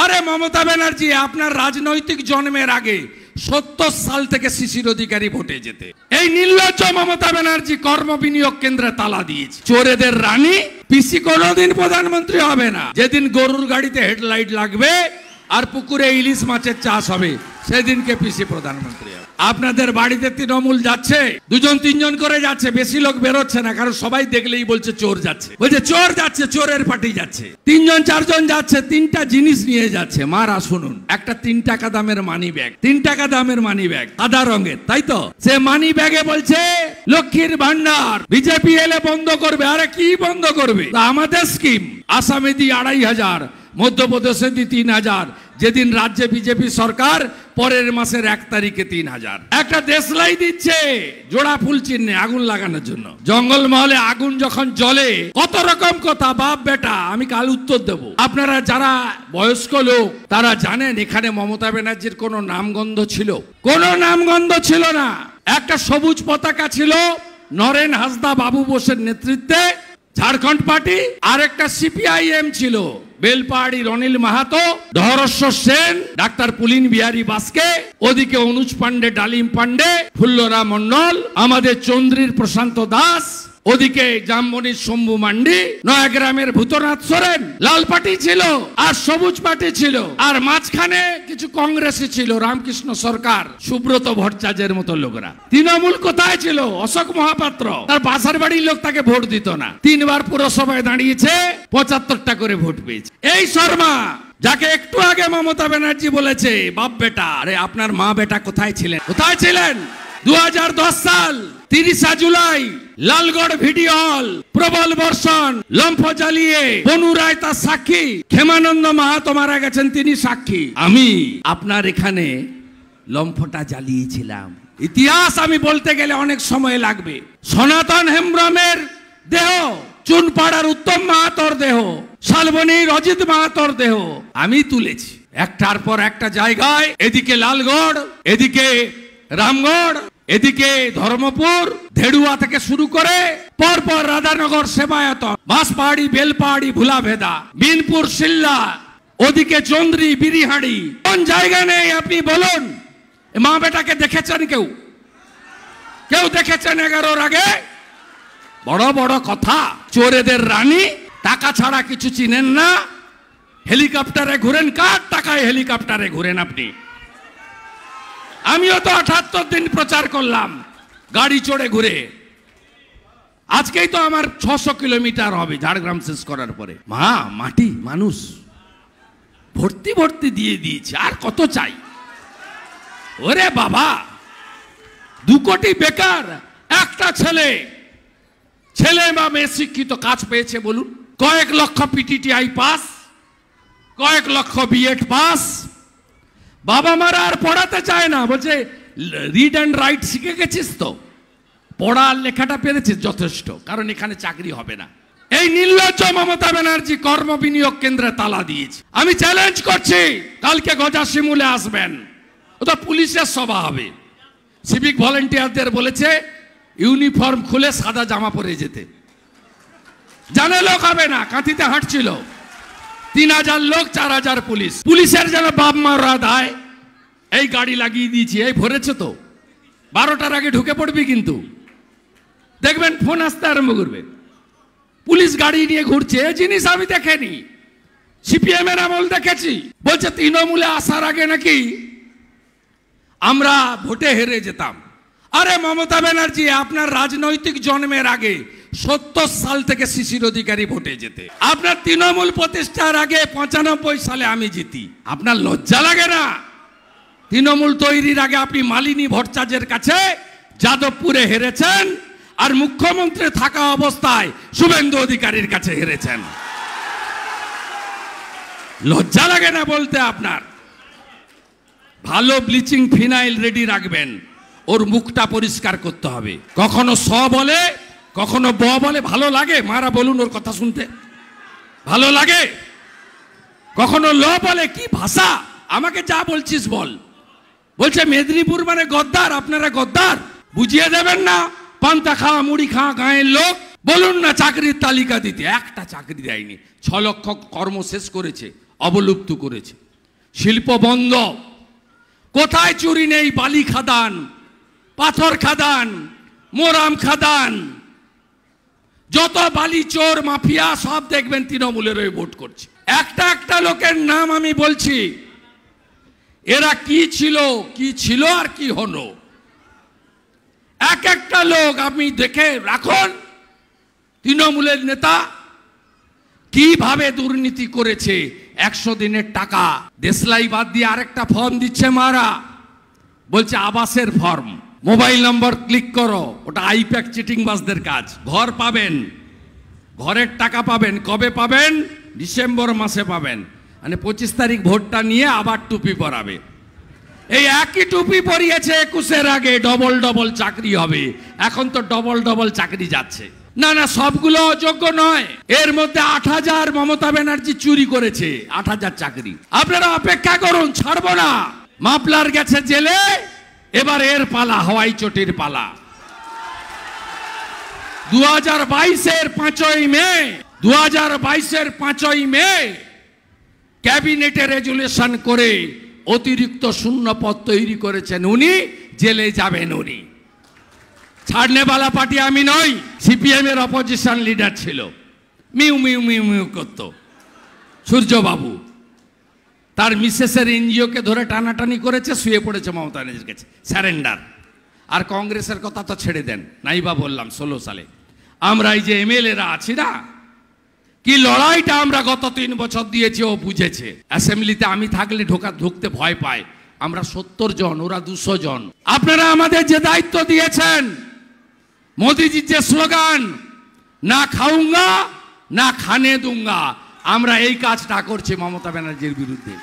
আরে মমতা ব্যানার্জি, আপনার রাজনৈতিক জন্মের আগে 70 সাল থেকে শিশির অধিকারী ভোটে যেতে। এই নির্লজ্জ মমতা ব্যানার্জি কর্ম বিনিয়োগ কেন্দ্রে তালা দিয়েছে। চোরেদের রানী পিসি কোনোদিন প্রধানমন্ত্রী হবে না। যেদিন গরুর গাড়িতে হেডলাইট লাগবে আর পুকুরে ইলিশ মাছের চাষ হবে, সেদিনকে পিসি প্রধানমন্ত্রী হবে। আপনাদের বাড়িতে তৃণমূল যাচ্ছে, 2-3 করে যাচ্ছে, বেশি লোক বেরোচ্ছে না, কারণ সবাই দেখলেই বলছে চোর যাচ্ছে, বলছে চোর যাচ্ছে, চোরের পার্টি যাচ্ছে। 3-4 যাচ্ছে, 3টা জিনিস নিয়ে যাচ্ছে। মারা শুনুন, একটা 3 টাকা দামের মানি ব্যাগ, 3 টাকা দামের মানি ব্যাগ, সাদা রঙের, তাই তো? সে মানি ব্যাগে বলছে লক্ষ্মীর ভান্ডার বিজেপি এলে বন্ধ করবে। আরে কি বন্ধ করবে? আমাদের স্কিম, আসামে দি 2500, মধ্যপ্রদেশে দি 3000, যেদিন রাজ্যে বিজেপি সরকার পরের মাসের 1 তারিখে 3000। একটা দেশলাই দিচ্ছে জোড়া ফুল চিহ্নে আগুন লাগানোর জন্য। জঙ্গল মহলে আগুন যখন জ্বলে, কত রকম কথা, বাপ বেটা। আমি কাল উত্তর দেব। আপনারা যারা বয়স্ক লোক তারা জানেন এখানে মমতা ব্যানার্জির কোনো নামগন্ধ ছিল? কোনো নামগন্ধ ছিল না। একটা সবুজ পতাকা ছিল নরেন হাসদা বাবু বোসের নেতৃত্বে, ঝাড়খণ্ড পার্টি। আর একটা সিপিআইএম ছিল, বেলপাহাড়ি অনিল মাহাতো, ধরেশ্বর সেন, ডাক্তার পুলিন বিহারী বাস্কে, ওদিকে অনুজ পান্ডে, ডালিম পান্ডে, ফুল্লরা মন্ডল, আমাদের চন্দ্রীর প্রশান্ত দাস, ওদিকে জামবনির শম্ভু মান্ডি, নয়াগ্রামের ভূতনাথ সোরেন। লাল পার্টি ছিল আর সবুজ পার্টি ছিল, আর মাঝখানে কিছু কংগ্রেসি ছিল, রামকৃষ্ণ সরকার, সুব্রত ভট্টাচার্যের মতো লোকরা। তৃণমূল কোথায় ছিল? অশোক মহাপাত্র, তার বাসার বাড়ির লোক তাকে ভোট দিত না। 3 বার পুরসভায় দাঁড়িয়েছে, 75টা করে ভোট পেয়েছে। এই শর্মা, যাকে একটু আগে মমতা ব্যানার্জি বলেছে বাপ বেটা, আরে আপনার মা বেটা কোথায় ছিলেন? কোথায় ছিলেন? 2010 সাল 30 জুলাই লালগড় ভিডিও হল, প্রবল বর্ষণ, লম্ফ জ্বালিয়ে বনু রায় তার সাক্ষী, ক্ষেমানন্দ মাহাতো মারা গেছেন, তিনি সাক্ষী। আমি আপনার এখানে লম্ফটা জ্বালিয়েছিলাম। ইতিহাস আমি বলতে গেলে অনেক সময় লাগবে। সনাতন হেমব্রমের দেহ, চুনপাড়ার উত্তম মাহাতোর দেহ, শালবনীর অজিত মাহাতোর দেহ আমি তুলেছি একটার পর একটা জায়গায়। এদিকে লালগড়, এদিকে রামগড়, এদিকে ধর্মপুর, ধেড়ুয়া থেকে শুরু করে পরপর রাধানগর, সেবায়তন, বাঁশপাহাড়ি, বেলপাহাড়ি, ভুলাভেদা, বিনপুর, সিল্লা, ওদিকে চন্দ্রী, বিরিহাড়ি। কোন জায়গা নেই আপনি বলুন? মা বেটাকে দেখেছেন কেউ? কেউ দেখেছেন 11-র আগে? বড় বড় কথা। চোরেদের রানী, টাকা ছাড়া কিছু চিনেন না, হেলিকপ্টারে ঘুরেন। কার টাকায় হেলিকপ্টারে ঘুরেন আপনি? আমিও তো 78 দিন প্রচার করলাম গাড়ি চড়ে ঘুরে। আজকেই তো আমার 600 কিলোমিটার হবে ঝাড়গ্রাম শেষ করার পরে। মা মাটি মানুষ ভর্তি ভর্তি দিয়ে দিয়েছে, আর কত চাই? ওরে বাবা, 2 কোটি বেকার, একটা ছেলে বা মেয়ে শিক্ষিত কাজ পেয়েছে বলুন? কয়েক লক্ষ পিটিটিআই পাস, কয়েক লক্ষ বিএড পাস। বাবা মারা আর পড়াতে চায় না, বলছে রিড অ্যান্ড রাইট শিখে গেছিস তো, পড়া আর লেখাটা পেরেছিস যথেষ্ট, কারণ এখানে চাকরি হবে না। এই নির্লজ্জ মমতা ব্যানার্জি কর্ম বিনিয়োগ কেন্দ্রে তালা দিয়েছে। আমি চ্যালেঞ্জ করছি, কালকে গজাশিমুলে আসবেন, ওটা পুলিশের সভা হবে। সিভিক ভলেন্টিয়ারদের বলেছে ইউনিফর্ম খুলে সাদা জামা পরে যেতে, জানে লোক হবে না। কাঁথিতে হাঁটছিল 3000 লোক, 4000 পুলিশ। পুলিশের যেন বাপ মারা দায়, এই গাড়ি লাগিয়ে দিয়েছি। এই ভরেছে তো, 12টার আগে ঢুকে পড়বি, কিন্তু দেখবেন ফোন আসতে আরম্ভ করবে। পুলিশ গাড়ি নিয়ে ঘুরছে, এই জিনিস আমি দেখেনি। সিপিএম এর আমল দেখেছি। বলছে তৃণমূলে আসার আগে নাকি আমরা ভোটে হেরে যেতাম। আরে মমতা ব্যানার্জি, আপনার রাজনৈতিক জন্মের আগে 70 সাল থেকে শিশির অধিকারী ভোটে যেতে। আপনার তৃণমূল প্রতিষ্ঠার আগে 95 সালে আমি জিতি। আপনার লজ্জা লাগে না? তৃণমূল তৈরির আগে আপনি মালিনী ভট্টাচার্যের কাছে যাদবপুরে হেরেছেন, আর মুখ্যমন্ত্রী থাকা অবস্থায় শুভেন্দু অধিকারীর কাছে হেরেছেন। লজ্জা লাগে না বলতে আপনার? ভালো ব্লিচিং ফিনাইল রেডি রাখবেন, ওর মুখটা পরিষ্কার করতে হবে। কখনো স বলে, কখনো ব বলে। ভালো লাগে? মারা বলুন, ওর কথা শুনতে ভালো লাগে? কখনো ল বলে। কি ভাষা? আমাকে যা বলছিস বল। বলছে মেদিনীপুর মানে গদ্দার। আপনারা গদ্দার? বুঝিয়ে দেবেন না? পান্তা খাওয়া মুড়ি খাওয়া গাঁয়ের লোক। বলুন না চাকরির তালিকা দিতে। একটা চাকরি দেয়নি। 6 লক্ষ কর্ম শেষ করেছে, অবলুপ্ত করেছে। শিল্প বন্ধ, কোথায় চুরি নেই? বালি খাদান, পাথর খাদান, মোরাম খাদান, যত বালি চোর মাফিয়া সব দেখবেন তৃণমূলের হয়ে ভোট করছে। একটা একটা লোকের নাম আমি বলছি, এরা কি ছিল আর কি হলো। এক একটা লোক আপনি দেখে রাখুন, তৃণমূলের নেতা কিভাবে দুর্নীতি করেছে। 100 দিনের টাকা দেশলাই বাদ দিয়ে আরেকটা ফর্ম দিচ্ছে মারা, বলছে আবাসের ফর্ম, মোবাইল নম্বর ক্লিক করো, ওটা আইপ্যাক চিটিংবাজদের কাজ। ঘর পাবেন, ঘরের টাকা পাবেন, কবে পাবেন? ডিসেম্বর মাসে পাবেন। মানে 25 তারিখ ভোটটা নিয়ে আবার টুপি পরাবে। এই একই টুপি পরিয়েছে 21-এর আগে, ডবল ডবল চাকরি হবে। এখন তো ডবল ডবল চাকরি যাচ্ছে। না না, সবগুলো অযোগ্য নয়। এর মধ্যে 8,000 মমতা ব্যানার্জি চুরি করেছে, 8,000 চাকরি। আপনারা অপেক্ষা করুন, ছাড়বো না। মাফলার গেছে জেলে, এবার এর পালা, হওয়াই চটির পালা। 2022-এর 5ই মে, 2022-এর 5ই মে ক্যাবিনেটে রেজুলেশন করে অতিরিক্ত শূন্যপদ তৈরি করেছেন উনি, জেলে যাবেন উনি। ছাড়নেওয়ালা পার্টি আমি নই। সিপিএম এর অপোজিশন লিডার ছিল, মিউ মিউ মিউ মিউ করত সূর্যবাবু। তার মিসেসের এনজিওকে ধরে টানাটানি করেছে, শুয়ে পড়েছে মমতা ব্যানার্জির কাছে, স্যারেন্ডার। আর কংগ্রেসের কথা তো ছেড়ে দেন, নাইবা বললাম 16 সালে আমরা এই যে এমএলএরা আছি না, কি লড়াইটা আমরা গত 3 বছর দিয়েছি, ও বুঝেছে। অ্যাসেম্বলিতে আমি থাকলে ঢুকতে ভয় পায়। আমরা 70 জন, ওরা 200 জন। আপনারা আমাদের যে দায়িত্ব দিয়েছেন, মোদিজির যে স্লোগান, না খাউঙ্গা না খানে দুঙ্গা, আমরা এই কাজটা করছি মমতা ব্যানার্জির বিরুদ্ধে।